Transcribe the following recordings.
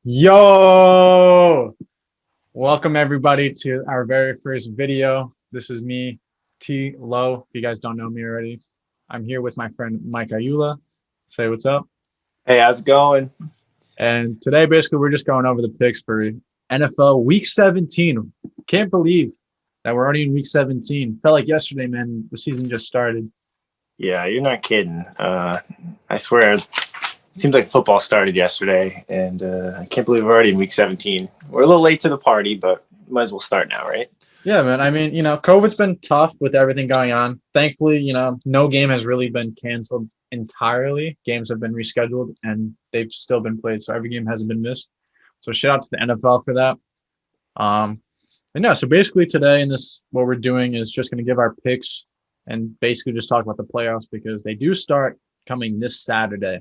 Yo! Welcome everybody to our very first video. This is me, T Low. If you guys don't know me already, I'm here with my friend Mike Ayula. Say what's up. Hey, how's it going? And today, basically, we're just going over the picks for NFL Week 17. Can't believe that we're already in Week 17. Felt like yesterday, man. The season just started. Yeah, you're not kidding. I swear, it seems like football started yesterday, and I can't believe we're already in week 17. We're a little late to the party, but might as well start now, right? Yeah, man. I mean, COVID's been tough with everything going on. Thankfully, no game has really been canceled entirely. Games have been rescheduled and they've still been played. So every game hasn't been missed. So shout out to the NFL for that. Um, and yeah, so basically today in this, what we're doing is just going to give our picks and basically just talk about the playoffs because they do start coming this Saturday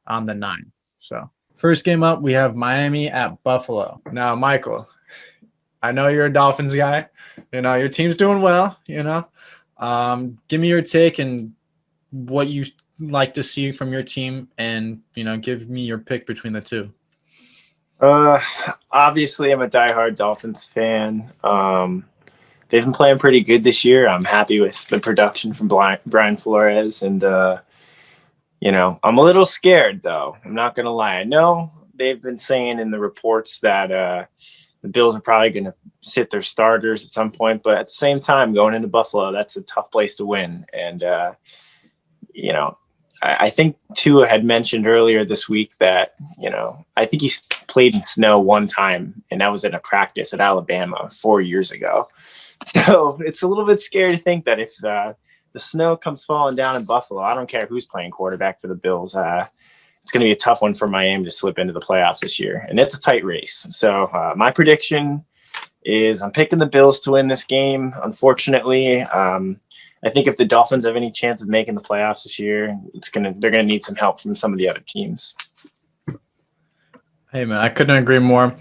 on the 9th. So first game up, we have Miami at Buffalo. Now, Michael, I know you're a Dolphins guy. Your team's doing well. Give me your take and what you like to see from your team, and give me your pick between the two. Uh, Obviously, I'm a diehard Dolphins fan. They've been playing pretty good this year. I'm happy with the production from Brian Flores, and I'm a little scared though. I'm not gonna lie. I know they've been saying in the reports that the Bills are probably going to sit their starters at some point, but at the same time, going into Buffalo, that's a tough place to win. And you know, I think Tua had mentioned earlier this week that I think he's played in snow one time, and that was in a practice at Alabama 4 years ago. So it's a little bit scary to think that if the snow comes falling down in Buffalo, I don't care who's playing quarterback for the Bills. It's going to be a tough one for Miami to slip into the playoffs this year, and it's a tight race. So my prediction is I'm picking the Bills to win this game. Unfortunately, I think if the Dolphins have any chance of making the playoffs this year, they're gonna need some help from some of the other teams. Hey man, I couldn't agree more.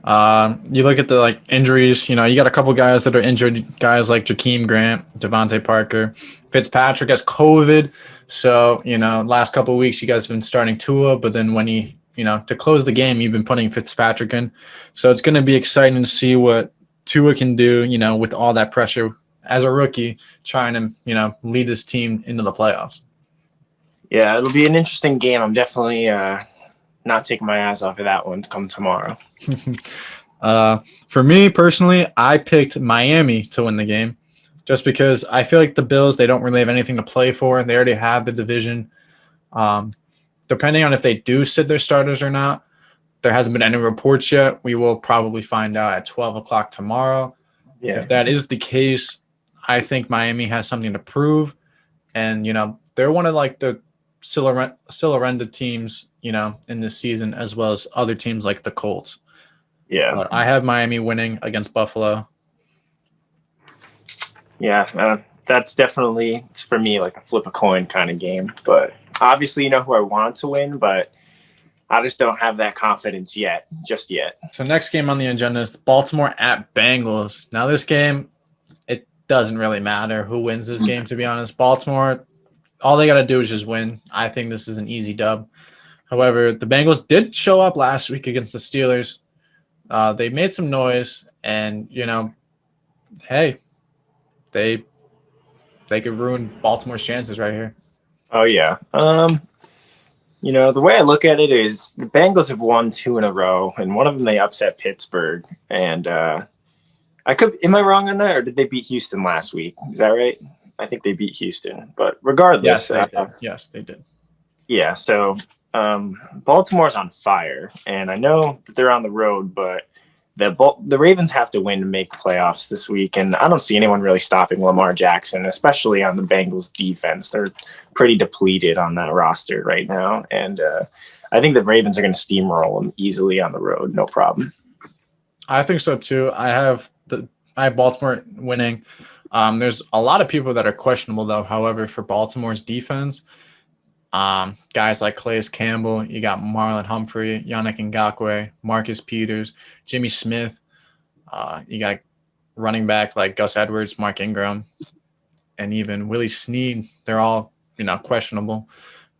You look at the injuries. You got a couple guys that are injured. Guys like Jakeem Grant, Devontae Parker, Fitzpatrick has COVID. So last couple of weeks you guys have been starting Tua, but then when to close the game, you've been putting Fitzpatrick in. So it's going to be exciting to see what Tua can do. With all that pressure as a rookie, trying to lead his team into the playoffs. Yeah, it'll be an interesting game. I'm definitely not taking my eyes off of that one come tomorrow. For me personally, I picked Miami to win the game just because I feel like the Bills, they don't really have anything to play for. They already have the division. Depending on if they do sit their starters or not, there hasn't been any reports yet. We will probably find out at 12 o'clock tomorrow. Yeah. If that is the case, I think Miami has something to prove. And, they're one of the Silverenda teams, in this season, as well as other teams like the Colts. Yeah. But I have Miami winning against Buffalo. Yeah, that's definitely, it's for me, like a flip a coin kind of game. But obviously, who I want to win, but I just don't have that confidence just yet. So next game on the agenda is Baltimore at Bengals. Now this game, it doesn't really matter who wins this game, to be honest. Baltimore, all they got to do is just win. I think this is an easy dub. However, the Bengals did show up last week against the Steelers. They made some noise, and hey, they could ruin Baltimore's chances right here. Oh yeah. The way I look at it is the Bengals have won 2 in a row, and one of them they upset Pittsburgh. And am I wrong on that, or did they beat Houston last week? Is that right? I think they beat Houston, but regardless, Yes, they did. Yeah. So Baltimore's on fire, and I know that they're on the road, but the Ravens have to win to make the playoffs this week, and I don't see anyone really stopping Lamar Jackson, especially on the Bengals defense. They're pretty depleted on that roster right now, and I think the Ravens are going to steamroll them easily on the road, no problem. I think so too. I have Baltimore winning. There's a lot of people that are questionable though. However, for Baltimore's defense, guys like Calais Campbell, you got Marlon Humphrey, Yannick Ngakoue, Marcus Peters, Jimmy Smith. You got running back like Gus Edwards, Mark Ingram, and even Willie Snead. They're all questionable,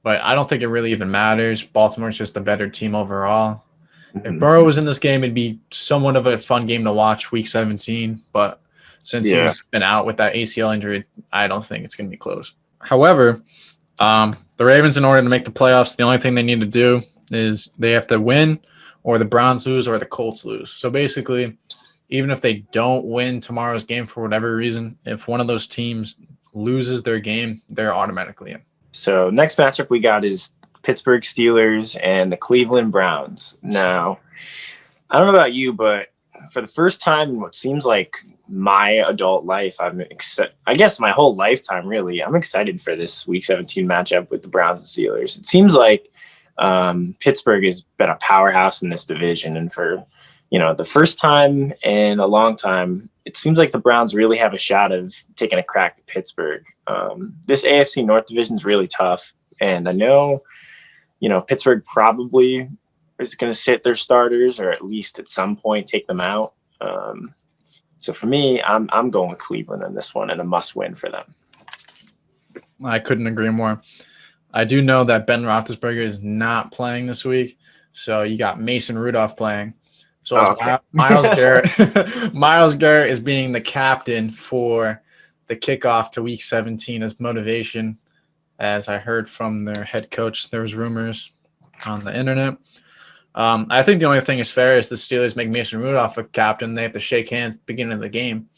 but I don't think it really even matters. Baltimore's just a better team overall, If Mhm. Burrow was in this game, it'd be somewhat of a fun game to watch week 17. But since Yeah. he's been out with that ACL injury, I don't think it's going to be close. However, the Ravens, in order to make the playoffs, the only thing they need to do is they have to win, or the Browns lose, or the Colts lose. So basically, even if they don't win tomorrow's game for whatever reason, if one of those teams loses their game, they're automatically in. So next matchup we got is Pittsburgh Steelers and the Cleveland Browns. Now, I don't know about you, but for the first time in what seems like my adult life, I guess my whole lifetime really, I'm excited for this Week 17 matchup with the Browns and Steelers. It seems like Pittsburgh has been a powerhouse in this division, and for the first time in a long time, it seems like the Browns really have a shot of taking a crack at Pittsburgh. This AFC North division is really tough, and I know Pittsburgh probably is going to sit their starters, or at least at some point take them out. So for me, I'm going with Cleveland on this one, and a must-win for them. I couldn't agree more. I do know that Ben Roethlisberger is not playing this week, so you got Mason Rudolph playing. So Okay. Myles Garrett, Myles Garrett is being the captain for the kickoff to Week 17 as motivation. As I heard from their head coach, there was rumors on the internet. I think the only thing is fair is the Steelers make Mason Rudolph a captain. They have to shake hands at the beginning of the game.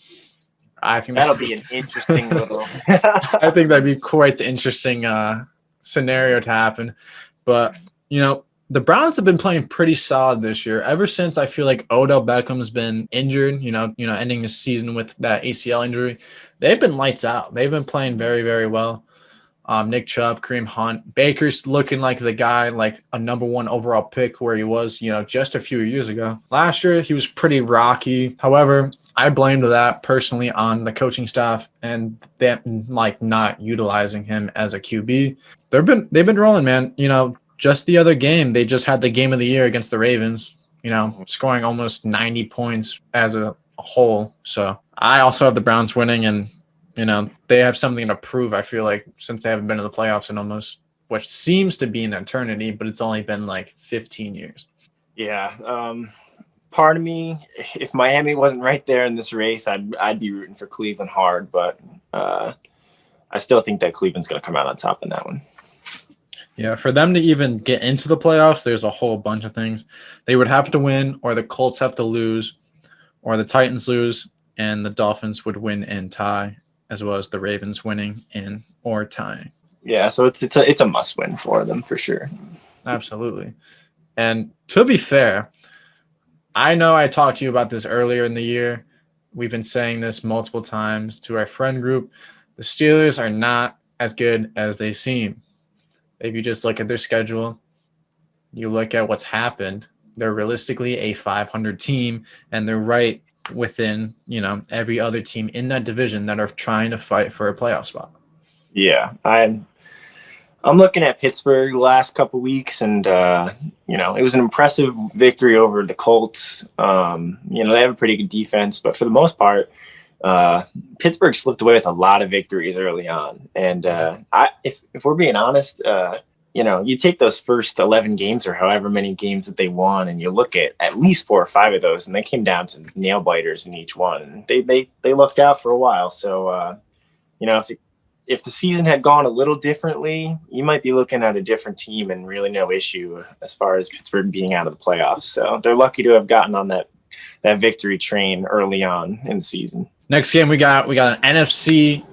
I think That'll be an interesting little. I think that'd be quite the interesting scenario to happen. But, the Browns have been playing pretty solid this year. Ever since I feel like Odell Beckham's been injured, ending his season with that ACL injury, they've been lights out. They've been playing very, very well. Nick Chubb, Kareem Hunt, Baker's looking like the guy, like a number one overall pick where he was, just a few years ago. Last year, he was pretty rocky. However, I blamed that personally on the coaching staff and them not utilizing him as a QB. They've been rolling, man. Just the other game, they just had the game of the year against the Ravens, scoring almost 90 points as a whole. So I also have the Browns winning, and they have something to prove, I feel like, since they haven't been to the playoffs in almost what seems to be an eternity, but it's only been like 15 years. Yeah. Part of me, if Miami wasn't right there in this race, I'd be rooting for Cleveland hard, but I still think that Cleveland's going to come out on top in that one. Yeah, for them to even get into the playoffs, there's a whole bunch of things. They would have to win, or the Colts have to lose, or the Titans lose, and the Dolphins would win and tie, as well as the Ravens winning and or tying. Yeah, so it's a must-win for them for sure. Absolutely. And to be fair, I know I talked to you about this earlier in the year. We've been saying this multiple times to our friend group. The Steelers are not as good as they seem. If you just look at their schedule, you look at what's happened, they're realistically a 500 team, and they're right within, every other team in that division that are trying to fight for a playoff spot. Yeah, I'm looking at Pittsburgh the last couple weeks, and it was an impressive victory over the Colts. They have a pretty good defense, but for the most part, Pittsburgh slipped away with a lot of victories early on. And if we're being honest, you take those first 11 games or however many games that they won, and you look at least 4 or 5 of those, and they came down to nail biters in each one. And they looked out for a while. So, if the season had gone a little differently, you might be looking at a different team and really no issue as far as Pittsburgh being out of the playoffs. So they're lucky to have gotten on that victory train early on in the season. Next game, we got an NFC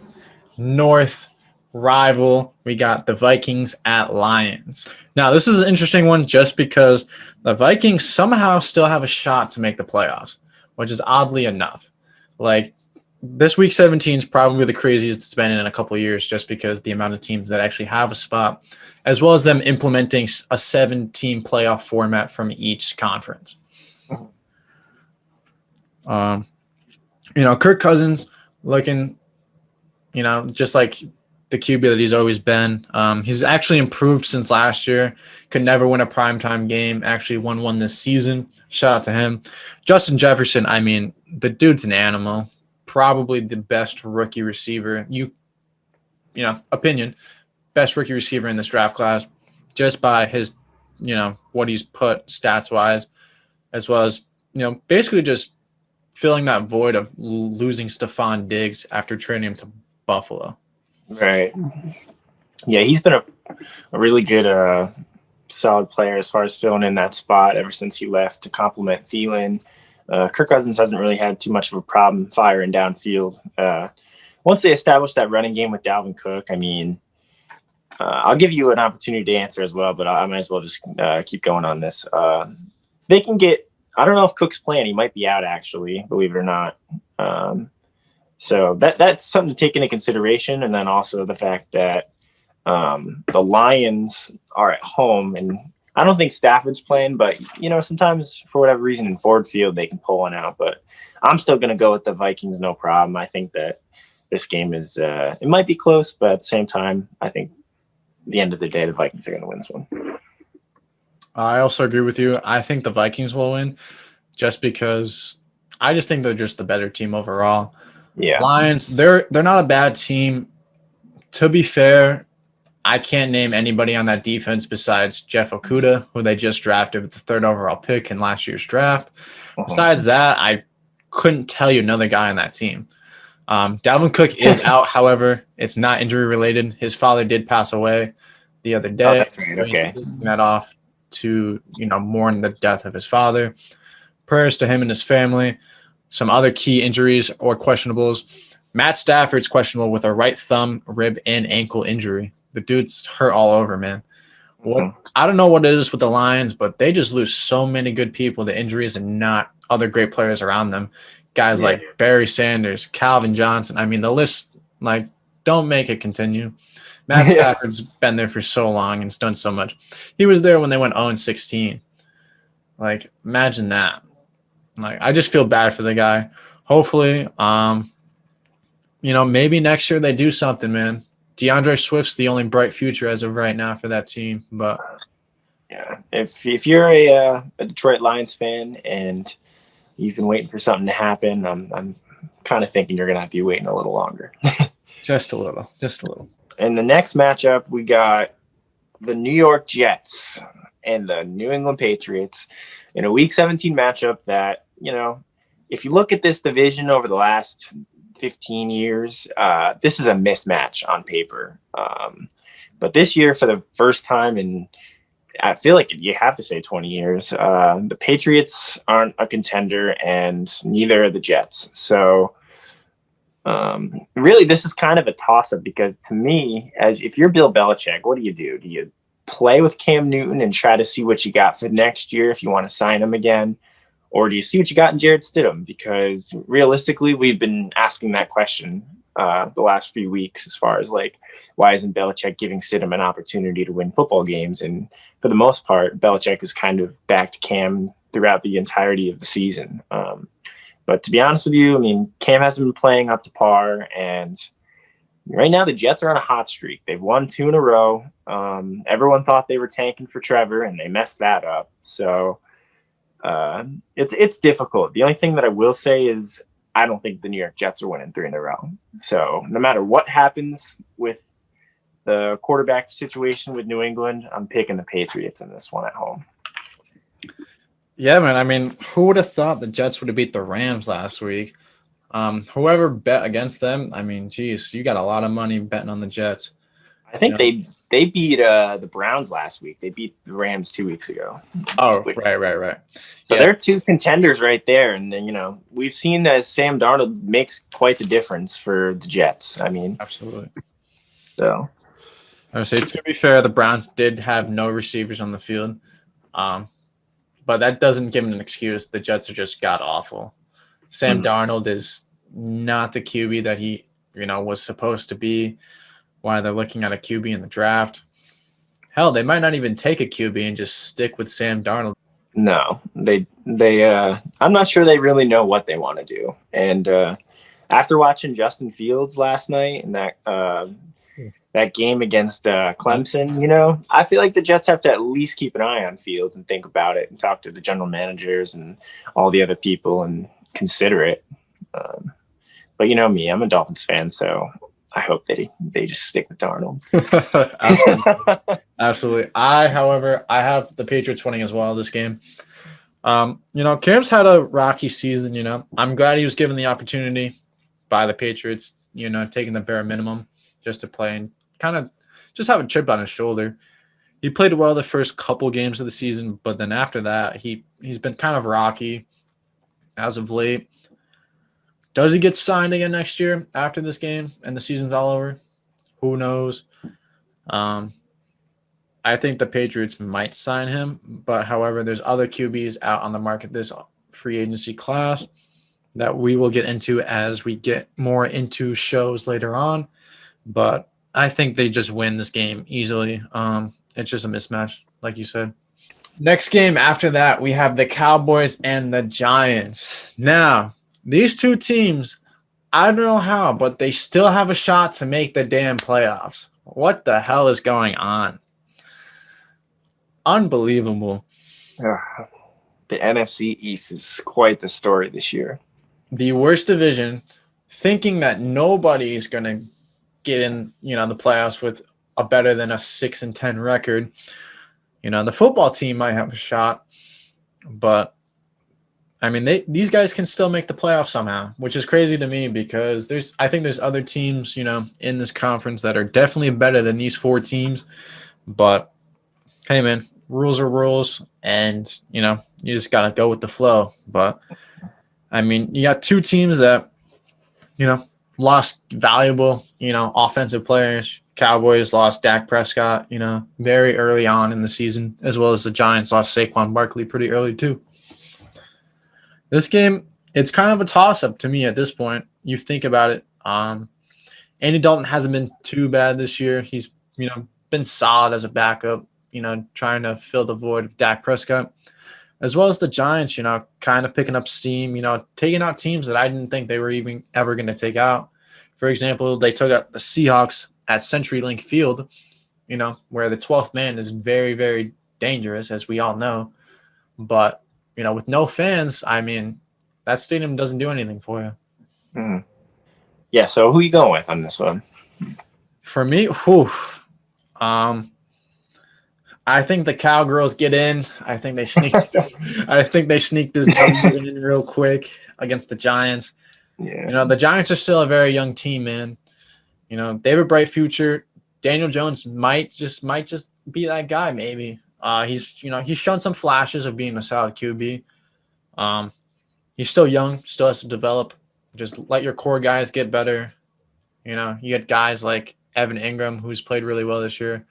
North rival. We got the Vikings at Lions. Now, this is an interesting one just because the Vikings somehow still have a shot to make the playoffs, which is oddly enough. Like, this week 17 is probably the craziest it's been in a couple of years just because the amount of teams that actually have a spot, as well as them implementing a 7-team playoff format from each conference. Kirk Cousins looking, just like the QB that he's always been. He's actually improved since last year. Could never win a primetime game. Actually won one this season. Shout out to him. Justin Jefferson, the dude's an animal. Probably the best rookie receiver. Opinion. Best rookie receiver in this draft class. Just by his, what he's put stats-wise. as well as, basically just filling that void of losing Stephon Diggs after trading him to Buffalo. Right. Yeah, he's been a really good, solid player as far as filling in that spot ever since he left to complement Thielen. Kirk Cousins hasn't really had too much of a problem firing downfield. Once they established that running game with Dalvin Cook, I mean, I'll give you an opportunity to answer as well, but I might as well just keep going on this. They can get, I don't know if Cook's playing. He might be out, actually, believe it or not. So that's something to take into consideration. And then also the fact that the Lions are at home, and I don't think Stafford's playing, but, sometimes for whatever reason in Ford Field, they can pull one out. But I'm still going to go with the Vikings, no problem. I think that this game is, it might be close, but at the same time, I think at the end of the day, the Vikings are going to win this one. I also agree with you. I think the Vikings will win just because I just think they're just the better team overall. Yeah. Lions, they're not a bad team. To be fair, I can't name anybody on that defense besides Jeff Okudah, who they just drafted with the 3rd overall pick in last year's draft. Besides that, I couldn't tell you another guy on that team. Dalvin Cook is out, however. It's not injury related. His father did pass away the other day. Oh, that's right. Okay. Taking that off to, mourn the death of his father. Prayers to him and his family. Some other key injuries or questionables. Matt Stafford's questionable with a right thumb, rib, and ankle injury. The dude's hurt all over, man. I don't know what it is with the Lions, but they just lose so many good people to injuries and not other great players around them. Guys like Barry Sanders, Calvin Johnson. I mean, the list, don't make it continue. Matt Stafford's been there for so long and has done so much. He was there when they went 0-16. Imagine that. I just feel bad for the guy. Hopefully, maybe next year they do something, man. DeAndre Swift's the only bright future as of right now for that team. But yeah, if you're a Detroit Lions fan and you've been waiting for something to happen, I'm kind of thinking you're gonna have to be waiting a little longer. Just a little. In the next matchup, we got the New York Jets and the New England Patriots in a Week 17 matchup that, if you look at this division over the last 15 years, this is a mismatch on paper. But this year, for the first time in, I feel like you have to say 20 years, the Patriots aren't a contender and neither are the Jets. So really, this is kind of a toss-up because to me, if you're Bill Belichick, what do? Do you play with Cam Newton and try to see what you got for next year if you want to sign him again? Or do you see what you got in Jarrett Stidham? Because realistically, we've been asking that question the last few weeks as far as why isn't Belichick giving Stidham an opportunity to win football games? And for the most part, Belichick has kind of backed Cam throughout the entirety of the season. But to be honest with you, I mean, Cam hasn't been playing up to par. And right now, the Jets are on a hot streak. They've won 2 in a row. Everyone thought they were tanking for Trevor, and they messed that up. So it's difficult. The only thing that I will say is I don't think the New York Jets are winning 3 in a row. So no matter what happens with the quarterback situation with New England, I'm picking the Patriots in this one at home. Yeah, man. I mean, who would have thought the Jets would have beat the Rams last week? Whoever bet against them, I mean, geez, you got a lot of money betting on the Jets. I think they beat the Browns last week. They beat the Rams 2 weeks ago. Oh, right. So they're 2 contenders right there. And then, we've seen that Sam Darnold makes quite the difference for the Jets. I mean, absolutely. So I would say, to be fair, the Browns did have no receivers on the field. But that doesn't give them an excuse. The Jets are just god-awful. Sam Darnold is not the QB that he, was supposed to be. Why they're looking at a QB in the draft. Hell, they might not even take a QB and just stick with Sam Darnold. No, they I'm not sure they really know what they want to do. And after watching Justin Fields last night and that game against Clemson, I feel like the Jets have to at least keep an eye on Fields and think about it and talk to the general managers and all the other people and consider it. But me, I'm a Dolphins fan, so I hope they just stick with Darnold. Absolutely. Absolutely. I have the Patriots winning as well this game. Cam's had a rocky season. I'm glad he was given the opportunity by the Patriots. Taking the bare minimum just to play and kind of just have a chip on his shoulder. He played well the first couple games of the season, but then after that, he's been kind of rocky as of late. Does he get signed again next year after this game and the season's all over? Who knows? Um, I think the Patriots might sign him, but however, there's other QBs out on the market this free agency class that we will get into as we get more into shows later on. But I think they just win this game easily. It's just a mismatch, like you said. Next game after that, we have the Cowboys and the Giants. Now, these two teams, I don't know how, but they still have a shot to make the damn playoffs. What the hell is going on? Unbelievable. The NFC East is quite the story this year. The worst division, thinking that nobody's going to get in, the playoffs with a better than a 6-10 record. The football team might have a shot, but I mean, these guys can still make the playoffs somehow, which is crazy to me because I think there's other teams, in this conference that are definitely better than these four teams. But hey, man, rules are rules, and you just gotta go with the flow. But I mean, you got two teams that lost valuable, offensive players. Cowboys lost Dak Prescott, very early on in the season, as well as the Giants lost Saquon Barkley pretty early too. This game, it's kind of a toss-up to me at this point. You think about it. Andy Dalton hasn't been too bad this year. He's, been solid as a backup, trying to fill the void of Dak Prescott, as well as the Giants, kind of picking up steam, taking out teams that I didn't think they were even ever going to take out. For example, they took out the Seahawks at CenturyLink Field, where the 12th man is very, very dangerous, as we all know. But, with no fans, I mean, that stadium doesn't do anything for you. Mm. Yeah, so who are you going with on this one? For me, I think the Cowgirls get in. I think they sneak this. I think they sneak this in real quick against the Giants. Yeah. The Giants are still a very young team, man. They have a bright future. Daniel Jones might just be that guy. Maybe he's shown some flashes of being a solid QB. He's still young, still has to develop. Just let your core guys get better. You get guys like Evan Ingram, who's played really well this year.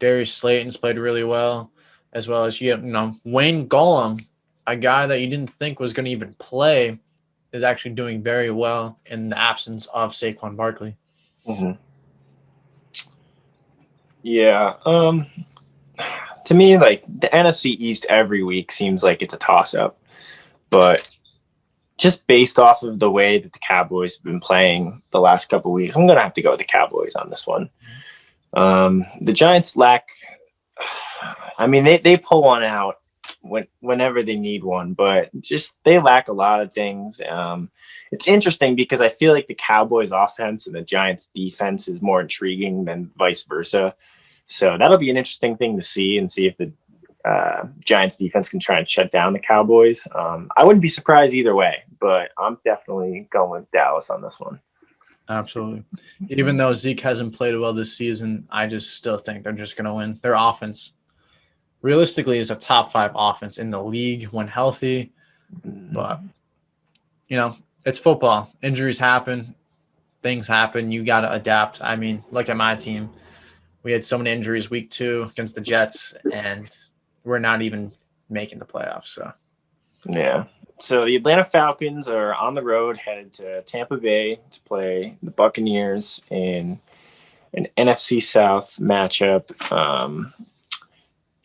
Darius Slayton's played really well, as well as Wayne Gollum, a guy that you didn't think was going to even play, is actually doing very well in the absence of Saquon Barkley. Mm-hmm. Yeah. To me, like the NFC East every week seems like it's a toss-up, but just based off of the way that the Cowboys have been playing the last couple of weeks, I'm gonna have to go with the Cowboys on this one. The Giants lack. I mean, they pull one out whenever they need one, but just they lack a lot of things. It's interesting because I feel like the Cowboys offense and the Giants defense is more intriguing than vice versa. So that'll be an interesting thing to see if the Giants defense can try and shut down the Cowboys. I wouldn't be surprised either way, but I'm definitely going with Dallas on this one. Absolutely. Even though Zeke hasn't played well this season, I just still think they're just going to win. Their offense realistically is a top 5 offense in the league when healthy. But, it's football. Injuries happen. Things happen. You got to adapt. I mean, look at my team. We had so many injuries week 2 against the Jets, and we're not even making the playoffs. So, yeah. So the Atlanta Falcons are on the road, headed to Tampa Bay to play the Buccaneers in an NFC South matchup.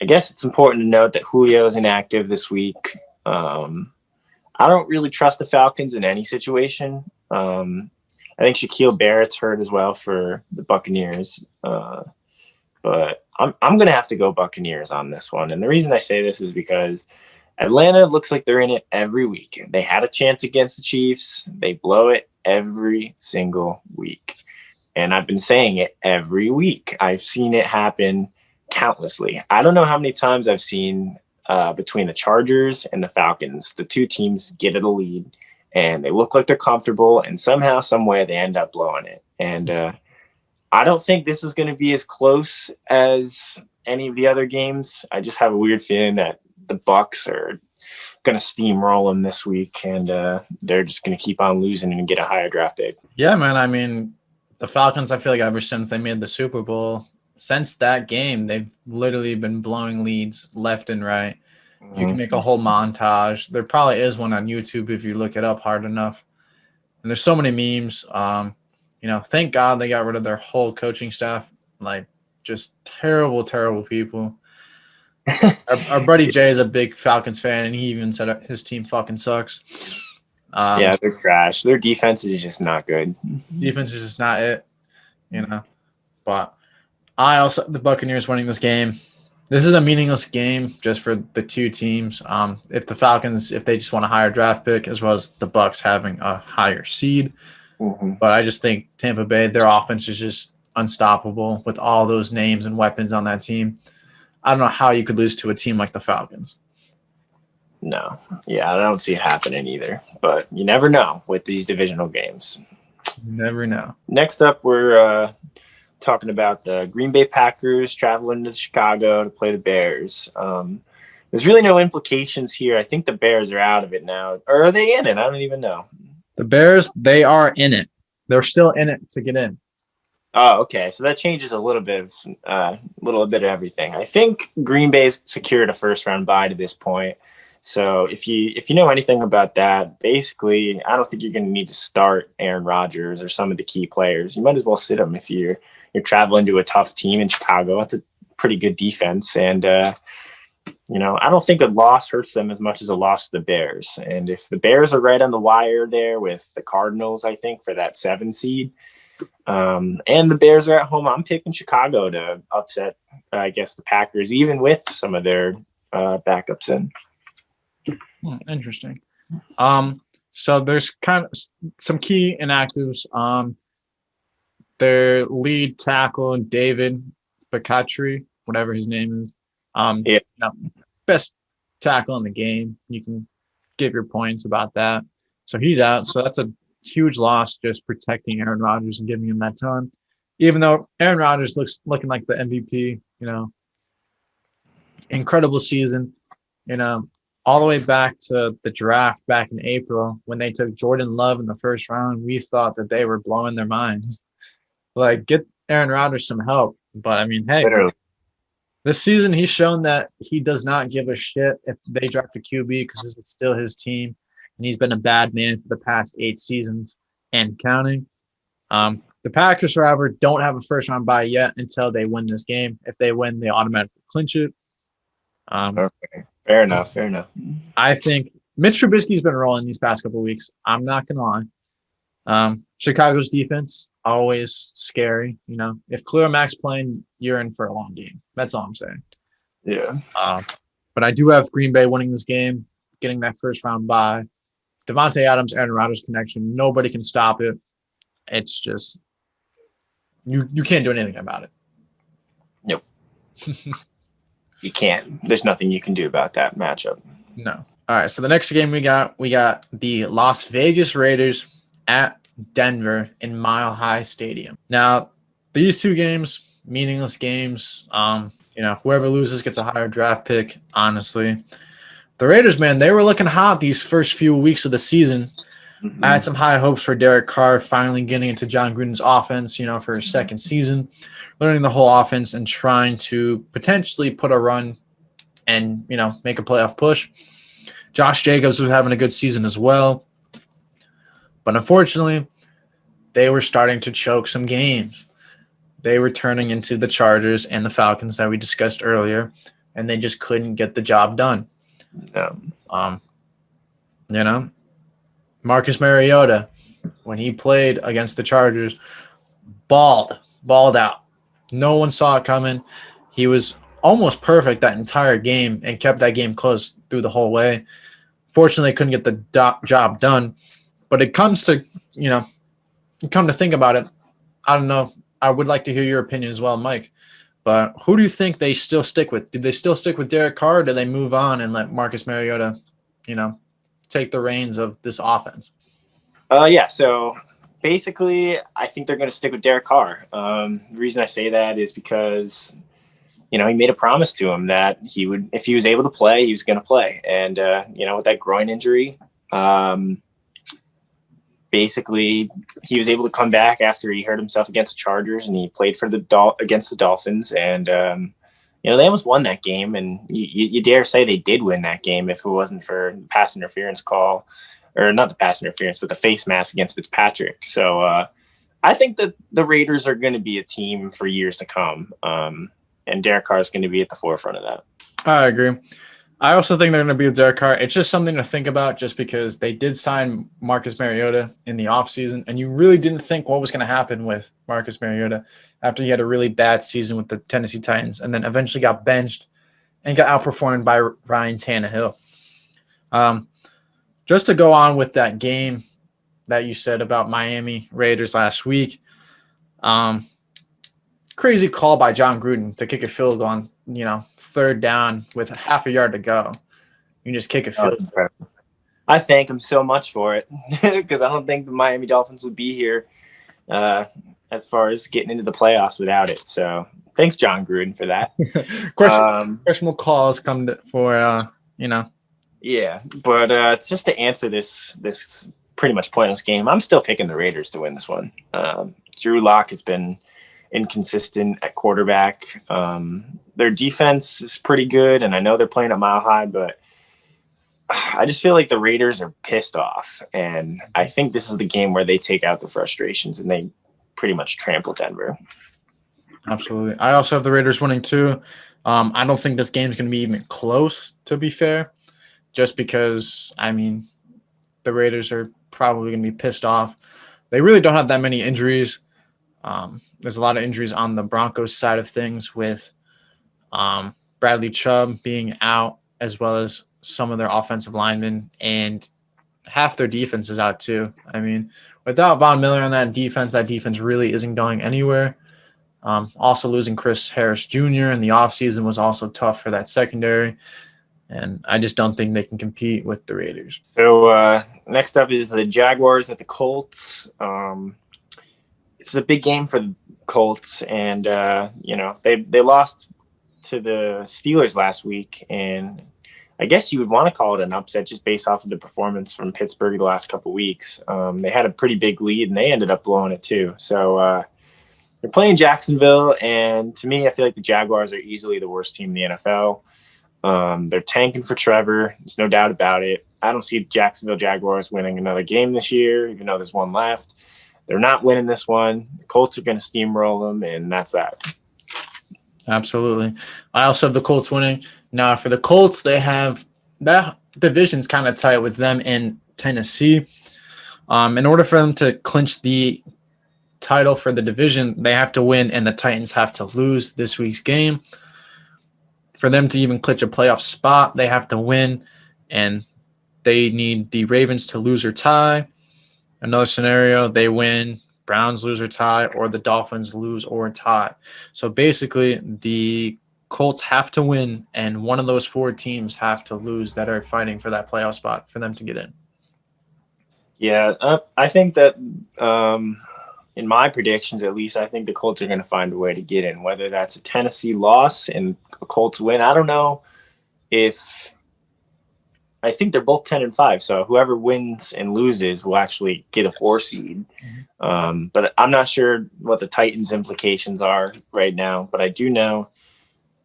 I guess it's important to note that Julio is inactive this week. I don't really trust the Falcons in any situation. I think Shaquille Barrett's hurt as well for the Buccaneers. But I'm going to have to go Buccaneers on this one. And the reason I say this is because Atlanta looks like they're in it every week. They had a chance against the Chiefs. They blow it every single week. And I've been saying it every week. I've seen it happen countlessly. I don't know how many times I've seen between the Chargers and the Falcons. The two teams get it a lead, and they look like they're comfortable, and somehow, some way, they end up blowing it. And I don't think this is going to be as close as any of the other games. I just have a weird feeling that the Bucs are going to steamroll them this week, and they're just going to keep on losing and get a higher draft pick. Yeah, man. I mean, the Falcons, I feel like ever since they made the Super Bowl, since that game, they've literally been blowing leads left and right. You can make a whole montage. There probably is one on YouTube if you look it up hard enough. And there's so many memes. Thank God they got rid of their whole coaching staff. Like, just terrible, terrible people. Our buddy Jay is a big Falcons fan, and he even said his team fucking sucks. Yeah, they're trash. Their defense is just not good. Defense is just not it, But the Buccaneers winning this game. This is a meaningless game just for the two teams. If the Falcons, if they just want a higher draft pick, as well as the Bucs having a higher seed. Mm-hmm. But I just think Tampa Bay, their offense is just unstoppable with all those names and weapons on that team. I don't know how you could lose to a team like the Falcons. No. Yeah, I don't see it happening either. But you never know with these divisional games. You never know. Next up, we're talking about the Green Bay Packers traveling to Chicago to play the Bears. There's really no implications here. I think the Bears are out of it now. Or are they in it? I don't even know. The Bears, they are in it. They're still in it to get in. Oh, okay. So that changes a little bit of everything. I think Green Bay's secured a first-round bye to this point. So if you know anything about that, basically, I don't think you're going to need to start Aaron Rodgers or some of the key players. You might as well sit them if you're traveling to a tough team in Chicago. That's a pretty good defense, and I don't think a loss hurts them as much as a loss to the Bears. And if the Bears are right on the wire there with the Cardinals, I think for that 7 seed, and the Bears are at home, I'm picking Chicago to upset, I guess, the Packers, even with some of their backups in. Interesting. So there's kind of some key inactives. Their lead tackle, David Bacatry, whatever his name is. Best tackle in the game. You can give your points about that. So he's out. So that's a huge loss, just protecting Aaron Rodgers and giving him that time. Even though Aaron Rodgers looking like the MVP, incredible season, all the way back to the draft back in April when they took Jordan Love in the first round. We thought that they were blowing their minds. Like, get Aaron Rodgers some help. But, I mean, hey, Literally. This season he's shown that he does not give a shit if they draft a QB because it's still his team. And he's been a bad man for the past 8 seasons and counting. The Packers, however, don't have a first-round bye yet until they win this game. If they win, they automatically clinch it. Okay. Fair enough. I think Mitch Trubisky's been rolling these past couple of weeks. I'm not going to lie. Chicago's defense, always scary. If Khalil Mack's playing, you're in for a long game. That's all I'm saying. Yeah. But I do have Green Bay winning this game, getting that first-round bye. Devontae Adams, Aaron Rodgers connection. Nobody can stop it. It's just you can't do anything about it. Nope. You can't. There's nothing you can do about that matchup. No. All right, so the next game we got the Las Vegas Raiders at Denver in Mile High Stadium. Now, these two games, meaningless games. Whoever loses gets a higher draft pick, honestly. The Raiders, man, they were looking hot these first few weeks of the season. Mm-hmm. I had some high hopes for Derek Carr finally getting into John Gruden's offense, for his second season, learning the whole offense and trying to potentially put a run and, make a playoff push. Josh Jacobs was having a good season as well. But unfortunately, they were starting to choke some games. They were turning into the Chargers and the Falcons that we discussed earlier, and they just couldn't get the job done. No. Marcus Mariota, when he played against the Chargers, balled out. No one saw it coming. He was almost perfect that entire game and kept that game close through the whole way. Fortunately, couldn't get the job done. But it comes to, come to think about it, I don't know. I would like to hear your opinion as well, Mike. But who do you think they still stick with? Did they still stick with Derek Carr, or did they move on and let Marcus Mariota, you know, take the reins of this offense? Yeah. So basically, I think they're going to stick with Derek Carr. The reason I say that is because he made a promise to him that he would, if he was able to play, he was going to play. And with that groin injury, basically he was able to come back after he hurt himself against the Chargers, and he played for against the Dolphins, and they almost won that game. And you dare say they did win that game if it wasn't for the pass interference call, or not the pass interference, but the face mask against Fitzpatrick. So I think that the Raiders are going to be a team for years to come, and Derek Carr is going to be at the forefront of that. I agree. I also think they're going to be with Derek Carr. It's just something to think about, just because they did sign Marcus Mariota in the offseason, and you really didn't think what was going to happen with Marcus Mariota after he had a really bad season with the Tennessee Titans and then eventually got benched and got outperformed by Ryan Tannehill. Just to go on with that game that you said about Miami Raiders last week, crazy call by John Gruden to kick a field goal on, third down with half a yard to go. You just kick a field goal. I thank him so much for it, because I don't think the Miami Dolphins would be here as far as getting into the playoffs without it. So thanks, John Gruden, for that. Questionable calls come for. Yeah, but it's just to answer this pretty much pointless game. I'm still picking the Raiders to win this one. Drew Lock has been inconsistent at quarterback. Their defense is pretty good, and I know they're playing at Mile High, but I just feel like the Raiders are pissed off, and I think this is the game where they take out the frustrations and they pretty much trample Denver. Absolutely. I also have the Raiders winning too. I don't think this game's going to be even close, to be fair, just because, the Raiders are probably going to be pissed off. They really don't have that many injuries. There's a lot of injuries on the Broncos side of things, with Bradley Chubb being out, as well as some of their offensive linemen, and half their defense is out too. Without Von Miller on that defense really isn't going anywhere. Also losing Chris Harris Jr. in the offseason was also tough for that secondary, and I just don't think they can compete with the Raiders. So next up is the Jaguars at the Colts. It's a big game for the Colts, and they lost to the Steelers last week, and I guess you would want to call it an upset just based off of the performance from Pittsburgh the last couple of weeks. They had a pretty big lead, and they ended up blowing it too. So they're playing Jacksonville, and to me, I feel like the Jaguars are easily the worst team in the NFL. They're tanking for Trevor. There's no doubt about it. I don't see the Jacksonville Jaguars winning another game this year, even though there's one left. They're not winning this one. The Colts are going to steamroll them, and that's that. Absolutely. I also have the Colts winning. Now, for the Colts, they have that division's kind of tight with them in Tennessee. In order for them to clinch the title for the division, they have to win, and the Titans have to lose this week's game. For them to even clinch a playoff spot, they have to win, and they need the Ravens to lose or tie. Another scenario, they win, Browns lose or tie, or the Dolphins lose or tie. So basically, the Colts have to win, and one of those four teams have to lose that are fighting for that playoff spot for them to get in. Yeah, I think that in my predictions, at least, I think the Colts are going to find a way to get in, whether that's a Tennessee loss and a Colts win. I don't know if – I think they're both 10-5, so whoever wins and loses will actually get a 4 seed. But I'm not sure what the Titans' implications are right now, but I do know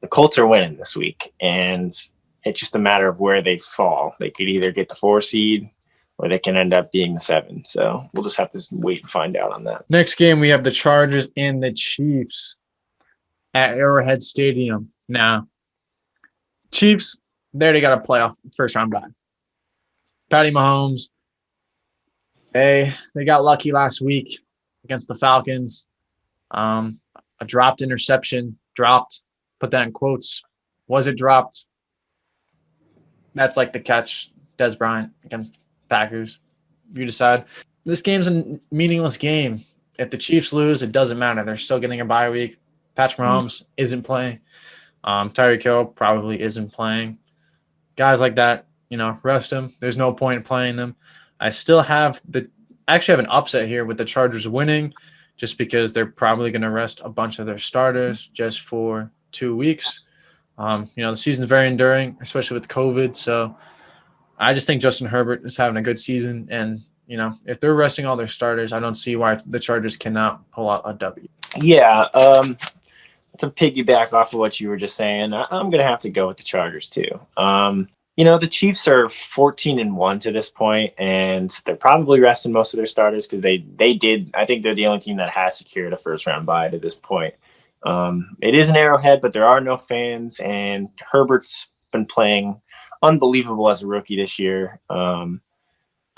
the Colts are winning this week, and it's just a matter of where they fall. They could either get the 4 seed or they can end up being the 7. So we'll just have to wait and find out on that. Next game, we have the Chargers and the Chiefs at Arrowhead Stadium. Now, Chiefs, they already got a playoff first-round bye. Patty Mahomes, they got lucky last week against the Falcons. A dropped interception, put that in quotes. Was it dropped? That's like the catch, Des Bryant against Packers. You decide. This game's a meaningless game. If the Chiefs lose, it doesn't matter. They're still getting a bye week. Patrick Mahomes isn't playing. Tyreek Hill probably isn't playing. Guys like that, rest them. There's no point in playing them. I still have actually have an upset here with the Chargers winning, just because they're probably going to rest a bunch of their starters just for 2 weeks. The season's very enduring, especially with COVID. So I just think Justin Herbert is having a good season, and if they're resting all their starters, I don't see why the Chargers cannot pull out a W. Yeah, to piggyback off of what you were just saying, I'm gonna have to go with the Chargers too. The Chiefs are 14-1 to this point, and they're probably resting most of their starters because they did. I think they're the only team that has secured a first round bye to this point. It is an Arrowhead, but there are no fans, and Herbert's been playing unbelievable as a rookie this year. I'm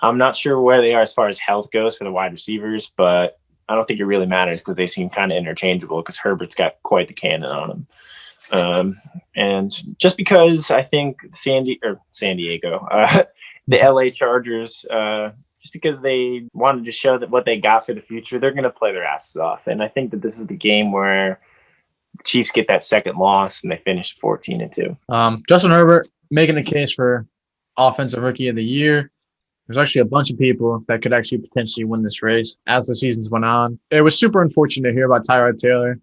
not sure where they are as far as health goes for the wide receivers, but I don't think it really matters because they seem kind of interchangeable because Herbert's got quite the cannon on him. And just because I think San Diego, the LA Chargers, just because they wanted to show that what they got for the future, they're going to play their asses off. And I think that this is the game where Chiefs get that second loss and they finish 14-2. Justin Herbert making a case for offensive rookie of the year. There's actually a bunch of people that could actually potentially win this race as the seasons went on. It was super unfortunate to hear about Tyrod Taylor,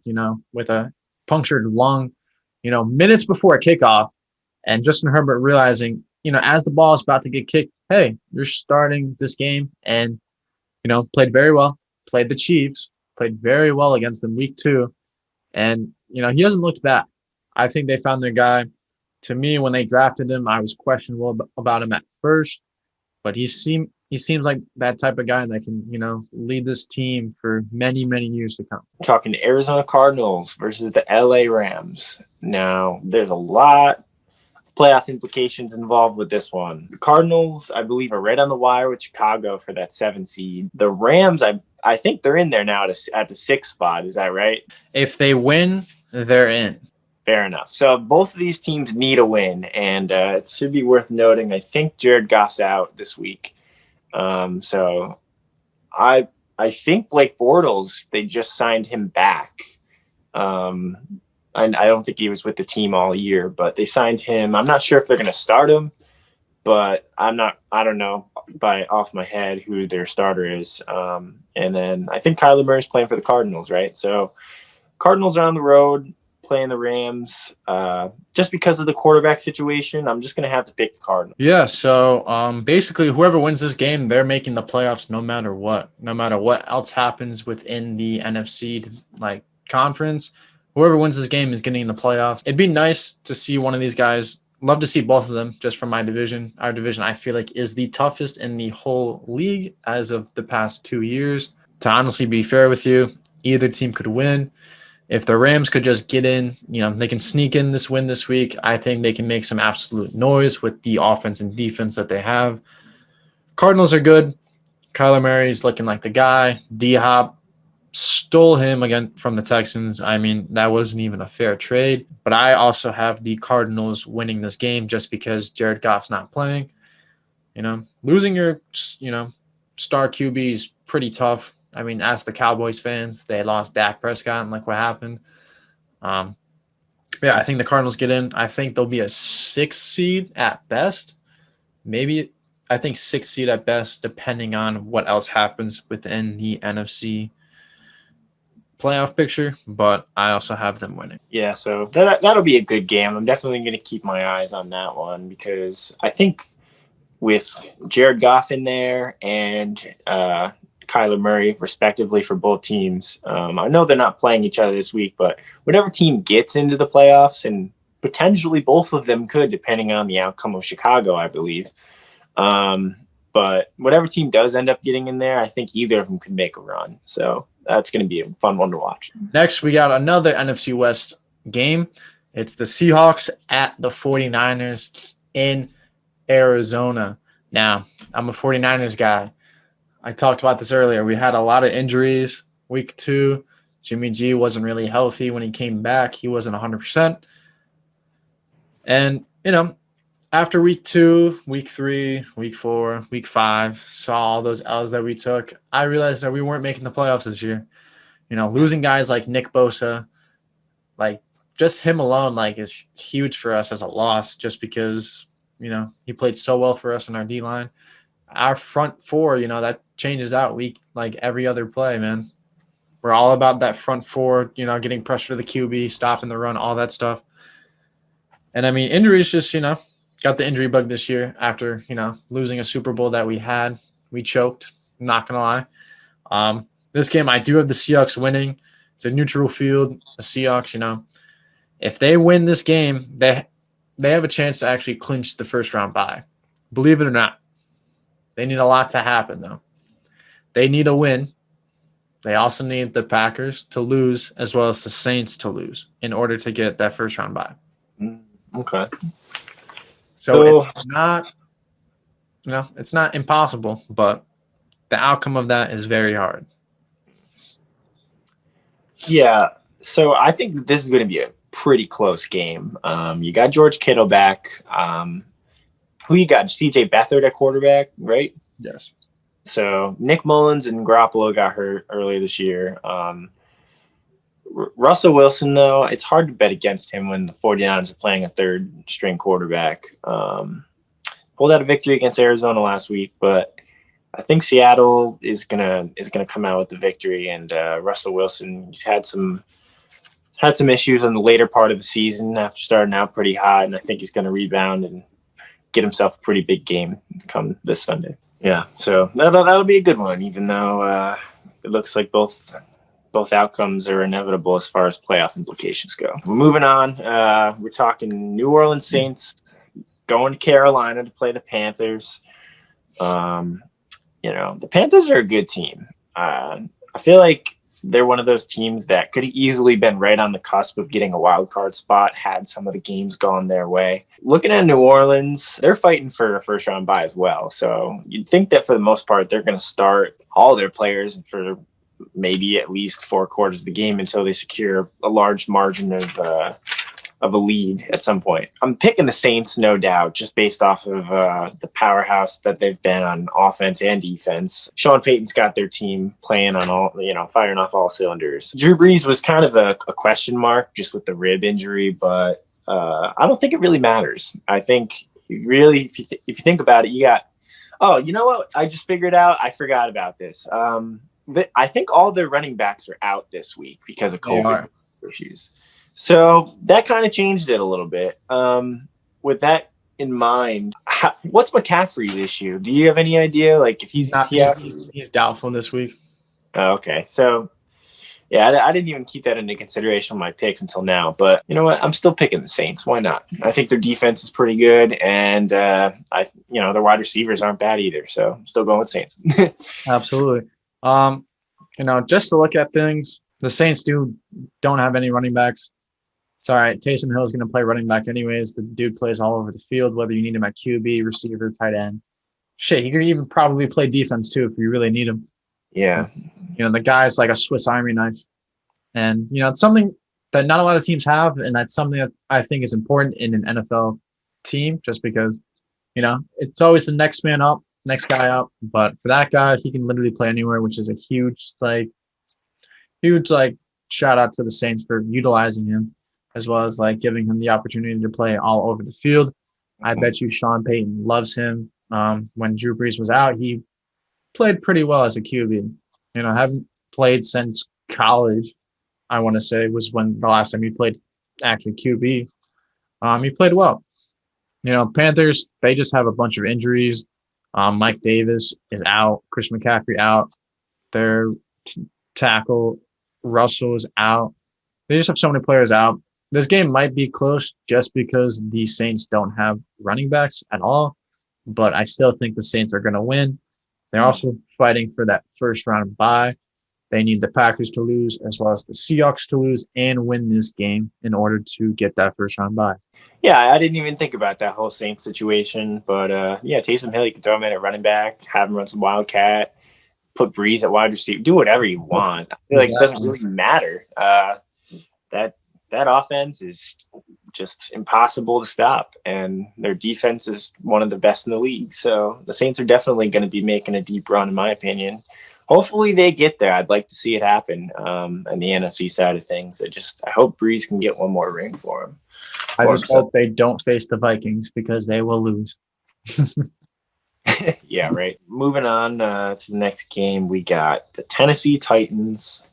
with a punctured lung, minutes before a kickoff, and Justin Herbert realizing, as the ball is about to get kicked, hey, you're starting this game, and, played very well, played the Chiefs, played very well against them week 2, and, he hasn't looked back. I think they found their guy. To me, when they drafted him, I was questionable about him at first, but he seems like that type of guy that can, lead this team for many, many years to come. Talking Arizona Cardinals versus the LA Rams. Now, there's a lot of playoff implications involved with this one. The Cardinals, I believe, are right on the wire with Chicago for that 7 seed. The Rams, I think they're in there now at the 6th spot. Is that right? If they win, they're in. Fair enough. So both of these teams need a win, and it should be worth noting. I think Jared Goff's out this week, so I think Blake Bortles, they just signed him back. And I don't think he was with the team all year, but they signed him. I'm not sure if they're going to start him, but I don't know off my head who their starter is. And then I think Kyler Murray's playing for the Cardinals, right? So Cardinals are on the road playing the Rams. Just because of the quarterback situation, I'm just going to have to pick the Cardinals. Yeah, so basically whoever wins this game, they're making the playoffs no matter what. No matter what else happens within the NFC conference, whoever wins this game is getting in the playoffs. It'd be nice to see one of these guys. Love to see both of them just from my division. Our division, I feel like, is the toughest in the whole league as of the past 2 years. To honestly be fair with you, either team could win. If the Rams could just get in, they can sneak in this win this week. I think they can make some absolute noise with the offense and defense that they have. Cardinals are good. Kyler Murray's looking like the guy. D-Hop stole him again from the Texans. I mean, that wasn't even a fair trade. But I also have the Cardinals winning this game just because Jared Goff's not playing. Losing your, star QB is pretty tough. I mean, ask the Cowboys fans. They lost Dak Prescott, and look what happened. I think the Cardinals get in. I think they'll be a 6th seed at best. Maybe, I think 6th seed at best, depending on what else happens within the NFC playoff picture. But I also have them winning. Yeah, so that'll be a good game. I'm definitely going to keep my eyes on that one because I think with Jared Goff in there and Kyler Murray, respectively, for both teams. I know they're not playing each other this week, but whatever team gets into the playoffs, and potentially both of them could, depending on the outcome of Chicago, I believe. But whatever team does end up getting in there, I think either of them could make a run. So that's going to be a fun one to watch. Next, we got another NFC West game. It's the Seahawks at the 49ers in Arizona. Now, I'm a 49ers guy. I talked about this earlier. We had a lot of injuries week 2. Jimmy G wasn't really healthy when he came back. He wasn't 100%. And, after week 2, week 3, week 4, week 5, saw all those L's that we took, I realized that we weren't making the playoffs this year. Losing guys like Nick Bosa, like just him alone, like is huge for us as a loss, just because he played so well for us in our D line. Our front four, that changes out week like every other play, man. We're all about that front four, getting pressure to the QB, stopping the run, all that stuff. And I mean, injuries just, got the injury bug this year after, losing a Super Bowl that we had. We choked, not going to lie. This game, I do have the Seahawks winning. It's a neutral field. The Seahawks, if they win this game, they have a chance to actually clinch the first round bye. Believe it or not. They need a lot to happen, though. They need a win. They also need the Packers to lose as well as the Saints to lose in order to get that first round bye. Okay. So it's not, it's not impossible, but the outcome of that is very hard. Yeah. So I think this is going to be a pretty close game. You got George Kittle back. Who you got? CJ Beathard at quarterback, right? Yes. So Nick Mullins and Garoppolo got hurt earlier this year. Russell Wilson, though, it's hard to bet against him when the 49ers are playing a third-string quarterback. Pulled out a victory against Arizona last week, but I think Seattle is gonna come out with the victory. And Russell Wilson, he's had some issues in the later part of the season after starting out pretty hot, and I think he's going to rebound and get himself a pretty big game come this Sunday. Yeah, so that'll be a good one, even though it looks like both outcomes are inevitable as far as playoff implications go. We're moving on. We're talking New Orleans Saints going to Carolina to play the Panthers. The Panthers are a good team. I feel like they're one of those teams that could have easily been right on the cusp of getting a wild card spot had some of the games gone their way. Looking at New Orleans, they're fighting for a first round bye as well. So you'd think that for the most part, they're going to start all their players for maybe at least 4 quarters of the game until they secure a large margin of a lead at some point. I'm picking the Saints, no doubt, just based off of the powerhouse that they've been on offense and defense. Sean Payton's got their team playing on all, firing off all cylinders. Drew Brees was kind of a question mark just with the rib injury, but I don't think it really matters. I think really, if you think about it, you got, you know what? I just figured out. I forgot about this. I think all their running backs are out this week because of COVID issues. So that kind of changed it a little bit. With that in mind, what's McCaffrey's issue? Do you have any idea? Like if he's doubtful this week. Oh, okay. So yeah, I didn't even keep that into consideration on my picks until now. But you know what? I'm still picking the Saints. Why not? I think their defense is pretty good, and their wide receivers aren't bad either. So I'm still going with Saints. Absolutely. Just to look at things, the Saints don't have any running backs. It's all right. Taysom Hill is going to play running back anyways. The dude plays all over the field, whether you need him at QB, receiver, tight end. Shit, he could even probably play defense too if you really need him. Yeah. The guy's like a Swiss Army knife. And, it's something that not a lot of teams have, and that's something that I think is important in an NFL team just because, it's always the next man up, next guy up. But for that guy, he can literally play anywhere, which is a huge shout out to the Saints for utilizing him, as well as giving him the opportunity to play all over the field. I bet you Sean Payton loves him. When Drew Brees was out, he played pretty well as a QB. Haven't played since college, I want to say, was when the last time he played actually QB. He played well. Panthers, they just have a bunch of injuries. Mike Davis is out. Chris McCaffrey out. Their tackle, Russell, is out. They just have so many players out. This game might be close just because the Saints don't have running backs at all, but I still think the Saints are going to win. They're also fighting for that first round bye. They need the Packers to lose as well as the Seahawks to lose and win this game in order to get that first round bye. Yeah, I didn't even think about that whole Saints situation, but Taysom Hill, you can throw him in at running back, have him run some Wildcat, put Breeze at wide receiver, do whatever you want. I feel like it doesn't really matter. That offense is just impossible to stop, and their defense is one of the best in the league. So the Saints are definitely going to be making a deep run, in my opinion. hopefully they get there. I'd like to see it happen on the NFC side of things. I hope Breeze can get one more ring for him. I just hope they don't face the Vikings because they will lose. Yeah, right. Moving on to the next game, we got the Tennessee Titans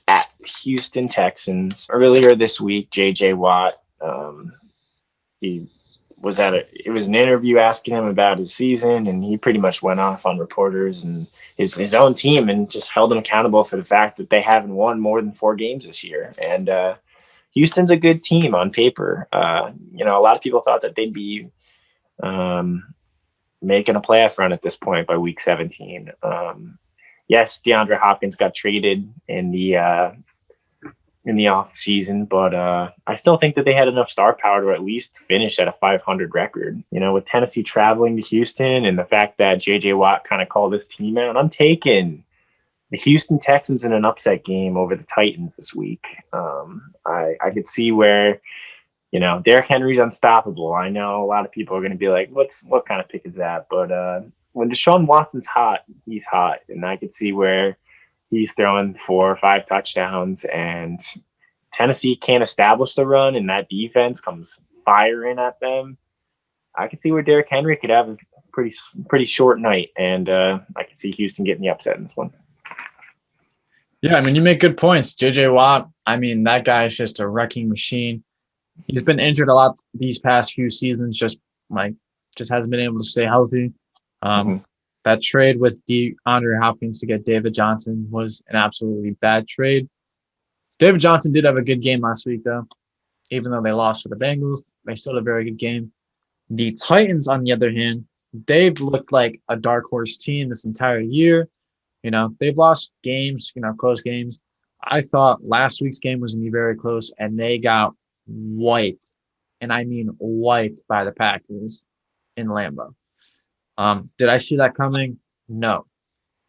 at Houston Texans. Earlier this week, J.J. Watt, he was it was an interview asking him about his season, and he pretty much went off on reporters and his own team and just held them accountable for the fact that they haven't won more than 4 games this year. And Houston's a good team on paper. A lot of people thought that they'd be making a playoff run at this point by week 17. Yes, DeAndre Hopkins got traded in the off season, but I still think that they had enough star power to at least finish at a 500 record. With Tennessee traveling to Houston and the fact that J.J. Watt kind of called this team out, I'm taking the Houston Texans in an upset game over the Titans this week. I could see where, Derrick Henry's unstoppable. I know a lot of people are going to be like, what kind of pick is that? But when Deshaun Watson's hot, he's hot. And I could see where he's throwing 4 or 5 touchdowns and Tennessee can't establish the run and that defense comes firing at them. I could see where Derrick Henry could have a pretty short night. And I could see Houston getting the upset in this one. Yeah, you make good points. J.J. Watt, that guy is just a wrecking machine. He's been injured a lot these past few seasons, just hasn't been able to stay healthy. That trade with DeAndre Hopkins to get David Johnson was an absolutely bad trade. David Johnson did have a good game last week, though. Even though they lost to the Bengals, they still had a very good game. The Titans, on the other hand, they've looked like a dark horse team this entire year. They've lost games, close games. I thought last week's game was going to be very close, and they got wiped, and I mean wiped by the Packers in Lambeau. Did I see that coming? No.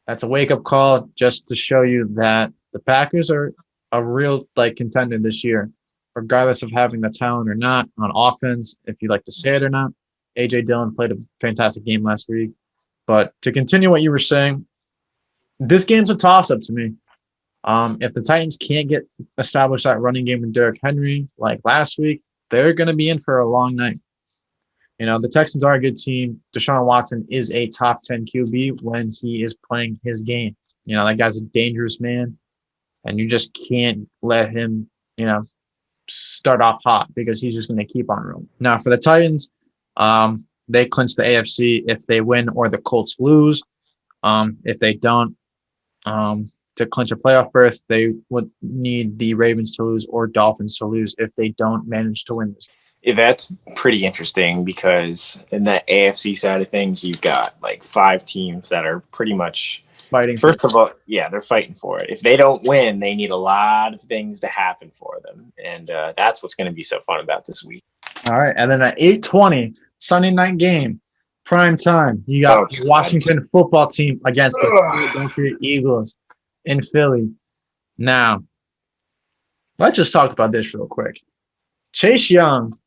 That's a wake-up call just to show you that the Packers are a real contender this year, regardless of having the talent or not on offense, if you like to say it or not. A.J. Dillon played a fantastic game last week. But to continue what you were saying, this game's a toss-up to me. If the Titans can't establish that running game with Derrick Henry like last week, they're going to be in for a long night. The Texans are a good team. Deshaun Watson is a top 10 QB when he is playing his game. That guy's a dangerous man, and you just can't let him, start off hot because he's just going to keep on rolling. Now, for the Titans, they clinch the AFC if they win or the Colts lose. If they don't, to clinch a playoff berth, they would need the Ravens to lose or Dolphins to lose if they don't manage to win this. That's pretty interesting because in that AFC side of things, you've got 5 teams that are pretty much fighting. First of all, yeah, they're fighting for it. If they don't win, they need a lot of things to happen for them. And that's what's going to be so fun about this week. All right. And then at 8:20, Sunday night game, prime time, you got Washington football team against the Philadelphia Eagles in Philly. Now, let's just talk about this real quick. Chase Young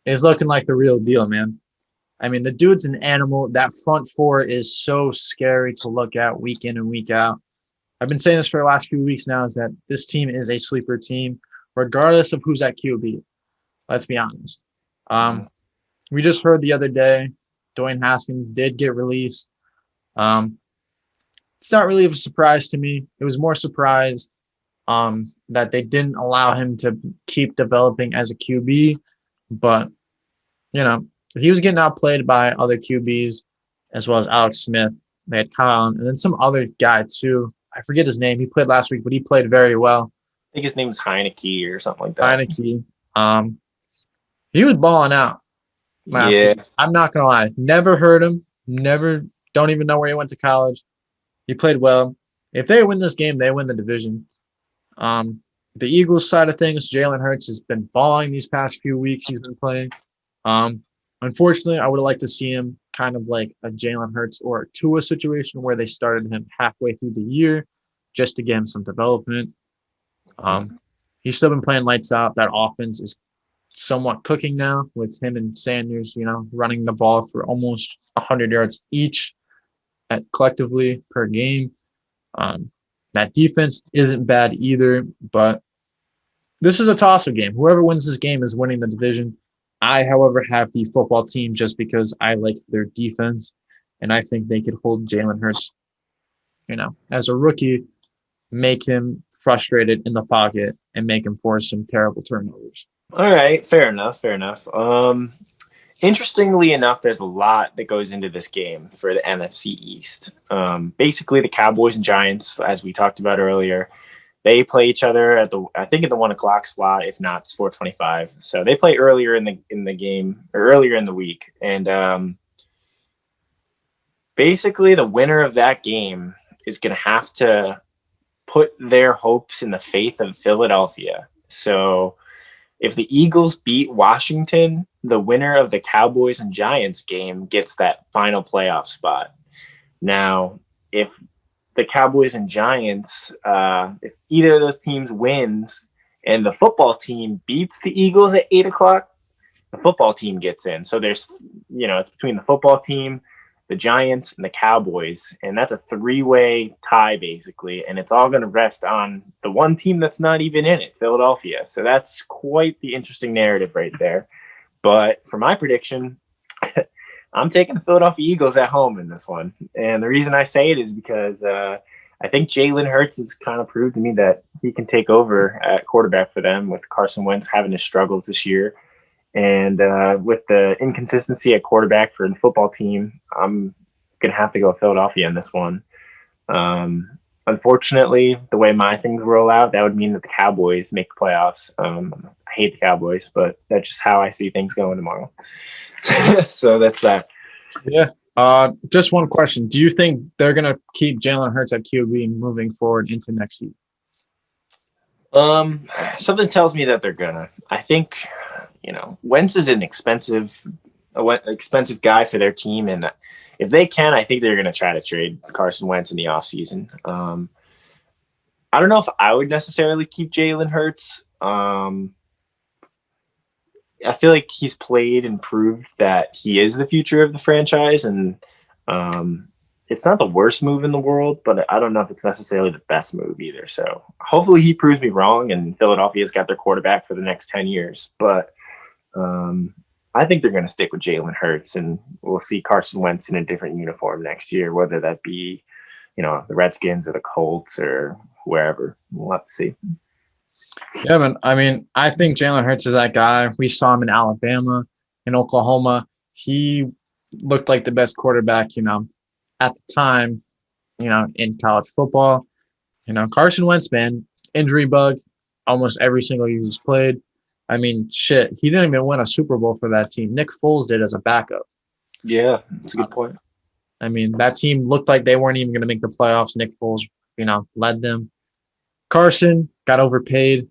is looking like the real deal, man. The dude's an animal. That front 4 is so scary to look at week in and week out. I've been saying this for the last few weeks now, is that this team is a sleeper team, regardless of who's at QB. Let's be honest. We just heard the other day, Dwayne Haskins did get released. It's not really a surprise to me. It was more surprise that they didn't allow him to keep developing as a QB. But, he was getting outplayed by other QBs, as well as Alex Smith. They had Kyle and then some other guy, too. I forget his name. He played last week, but he played very well. I think his name was Heineke or something like that. Heineke. He was balling out last week. I'm not going to lie. Never heard him. Don't even know where he went to college. He played well. If they win this game, they win the division. The Eagles side of things, Jalen Hurts has been balling these past few weeks he's been playing. Unfortunately, I would have liked to see him kind of like a Jalen Hurts or Tua situation where they started him halfway through the year just to get him some development. He's still been playing lights out. That offense is somewhat cooking now with him and Sanders, running the ball for almost 100 yards each collectively per game. Um, that defense isn't bad either, but this is a toss-up game. Whoever wins this game is winning the division. I, however, have the football team just because I like their defense, and I think they could hold Jalen Hurts, as a rookie, make him frustrated in the pocket and make him force some terrible turnovers. All right, fair enough, fair enough. Interestingly enough, there's a lot that goes into this game for the NFC East. Basically, the Cowboys and Giants, as we talked about earlier, they play each other at I think at the 1 o'clock slot. If not, it's 4:25. So they play earlier in the game or earlier in the week, and basically the winner of that game is going to have to put their hopes in the faith of Philadelphia. So if the Eagles beat Washington, the winner of the Cowboys and Giants game gets that final playoff spot. Now, if the Cowboys and Giants, if either of those teams wins and the football team beats the Eagles at 8 o'clock, the football team gets in. So there's, it's between the football team, the Giants, and the Cowboys. And that's a 3-way tie, basically. And it's all going to rest on the one team that's not even in it, Philadelphia. So that's quite the interesting narrative right there. But for my prediction, I'm taking the Philadelphia Eagles at home in this one. And the reason I say it is because I think Jalen Hurts has kind of proved to me that he can take over at quarterback for them with Carson Wentz having his struggles this year. And with the inconsistency at quarterback for the football team, I'm going to have to go Philadelphia in this one. Unfortunately, the way my things roll out, that would mean that the Cowboys make the playoffs. I hate the Cowboys, but that's just how I see things going tomorrow. So that's that. Yeah. Just one question. Do you think they're going to keep Jalen Hurts at QB moving forward into next year? Something tells me that they're gonna. I think, Wentz is an expensive guy for their team, and if they can, I think they're gonna try to trade Carson Wentz in the offseason. I don't know if I would necessarily keep Jalen Hurts. I feel like he's played and proved that he is the future of the franchise, and it's not the worst move in the world, but I don't know if it's necessarily the best move either. So hopefully he proves me wrong and Philadelphia's got their quarterback for the next 10 years. But I think they're going to stick with Jalen Hurts, and we'll see Carson Wentz in a different uniform next year, whether that be, the Redskins or the Colts or wherever. We'll have to see. Yeah, man. I mean, I think Jalen Hurts is that guy. We saw him in Alabama, in Oklahoma. He looked like the best quarterback, at the time, in college football. Carson Wentz, man, injury bug almost every single year he's played. I mean, shit, he didn't even win a Super Bowl for that team. Nick Foles did as a backup. Yeah, that's a good point. I mean, that team looked like they weren't even going to make the playoffs. Nick Foles, led them. Carson got overpaid.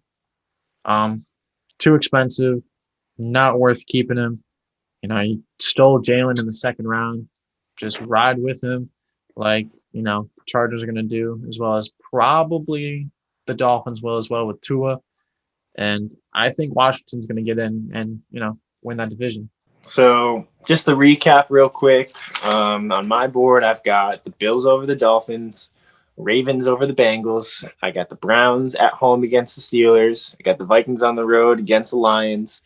Too expensive. Not worth keeping him. He stole Jalen in the second round. Just ride with him like, the Chargers are going to do, as well as probably the Dolphins will as well with Tua. And I think Washington's going to get in and, win that division. So just to recap real quick, on my board, I've got the Bills over the Dolphins, Ravens over the Bengals. I got the Browns at home against the Steelers. I got the Vikings on the road against the Lions.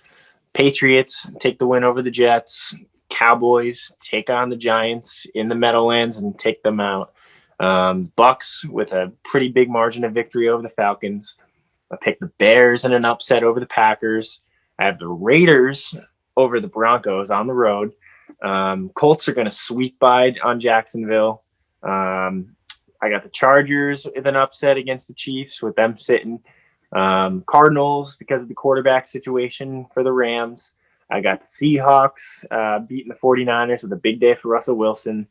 Patriots take the win over the Jets. Cowboys take on the Giants in the Meadowlands and take them out. Bucks with a pretty big margin of victory over the Falcons. I picked the Bears in an upset over the Packers. I have the Raiders over the Broncos on the road. Colts are going to sweep by on Jacksonville. I got the Chargers with an upset against the Chiefs with them sitting. Cardinals because of the quarterback situation for the Rams. I got the Seahawks beating the 49ers with a big day for Russell Wilson.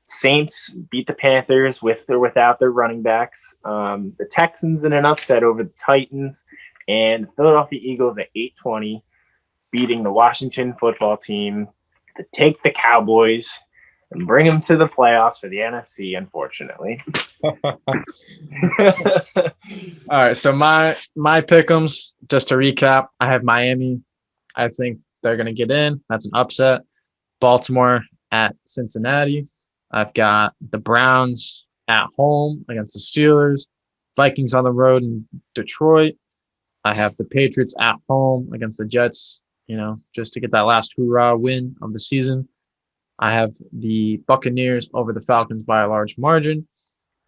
Saints beat the Panthers with or without their running backs. The Texans in an upset over the Titans. And the Philadelphia Eagles at 8:20 beating the Washington football team to take the Cowboys and bring them to the playoffs for the NFC, unfortunately. All right, so my pick'ems, just to recap, I have Miami. I think they're going to get in. That's an upset. Baltimore at Cincinnati. I've got the Browns at home against the Steelers, Vikings on the road in Detroit. I have the Patriots at home against the Jets, just to get that last hoorah win of the season. I have the Buccaneers over the Falcons by a large margin.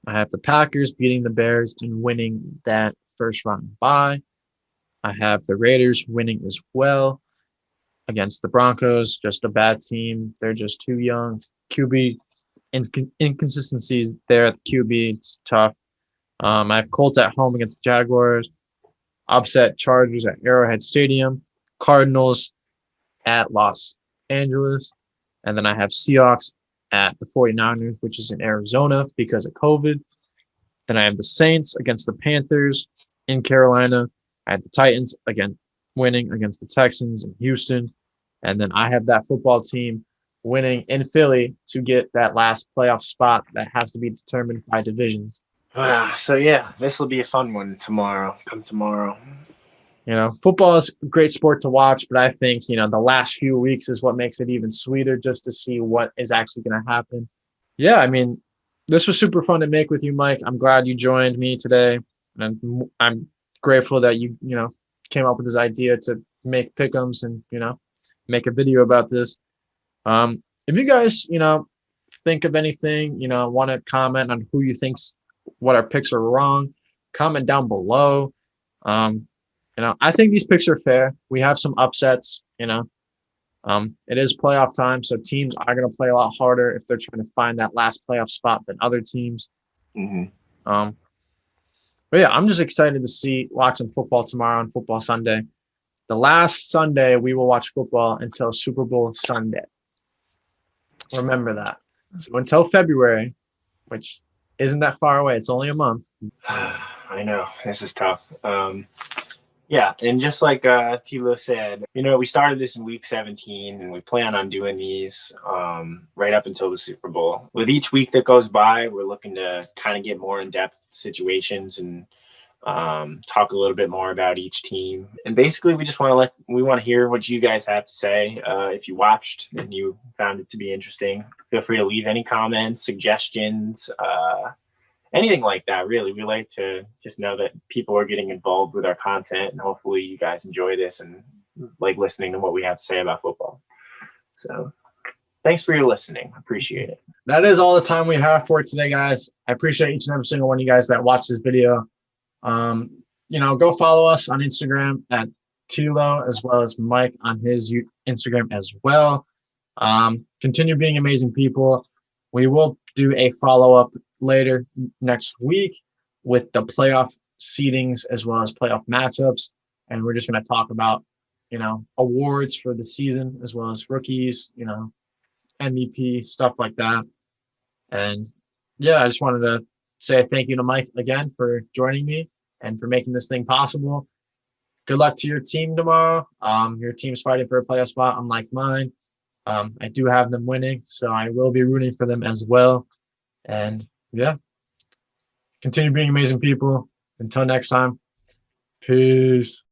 I have the Packers beating the Bears and winning that first round bye. I have the Raiders winning as well against the Broncos, just a bad team. They're just too young. QB inconsistencies there at the QB. It's tough. I have Colts at home against the Jaguars, upset Chargers at Arrowhead Stadium, Cardinals at Los Angeles, and then I have Seahawks at the 49ers, which is in Arizona because of COVID. Then I have the Saints against the Panthers in Carolina. I have the Titans again winning against the Texans in Houston. And then I have that football team winning in Philly to get that last playoff spot that has to be determined by divisions. So yeah, this will be a fun one tomorrow. Come tomorrow. Football is a great sport to watch, but I think, the last few weeks is what makes it even sweeter just to see what is actually going to happen. Yeah, I mean, this was super fun to make with you, Mike. I'm glad you joined me today. And I'm grateful that you came up with this idea to make pick'ems and, make a video about this. If you guys, think of anything, want to comment on who you think's what our picks are wrong, comment down below. I think these picks are fair. We have some upsets, it is playoff time, so teams are going to play a lot harder if they're trying to find that last playoff spot than other teams. Mm-hmm. But yeah, I'm just excited to see watching football tomorrow and football Sunday. The last Sunday we will watch football until Super Bowl Sunday. Remember that. So until February, which isn't that far away, it's only a month. I know, this is tough. Yeah, and just like Tilo said, we started this in week 17, and we plan on doing these right up until the Super Bowl. With each week that goes by, we're looking to kind of get more in-depth situations and talk a little bit more about each team. And basically, we just want to hear what you guys have to say. If you watched and you found it to be interesting, feel free to leave any comments, suggestions, anything like that. Really, we like to just know that people are getting involved with our content, and hopefully you guys enjoy this and like listening to what we have to say about football. So thanks for your listening. Appreciate it. That is all the time we have for today, guys. I appreciate each and every single one of you guys that watched this video. Go follow us on Instagram at Tilo, as well as Mike on his Instagram as well. Continue being amazing people. We will do a follow-up later next week with the playoff seedings as well as playoff matchups. And we're just going to talk about, awards for the season as well as rookies, MVP, stuff like that. And yeah, I just wanted to say thank you to Mike again for joining me and for making this thing possible. Good luck to your team tomorrow. Your team's fighting for a playoff spot, unlike mine. I do have them winning, so I will be rooting for them as well. And yeah, continue being amazing people. Until next time, peace.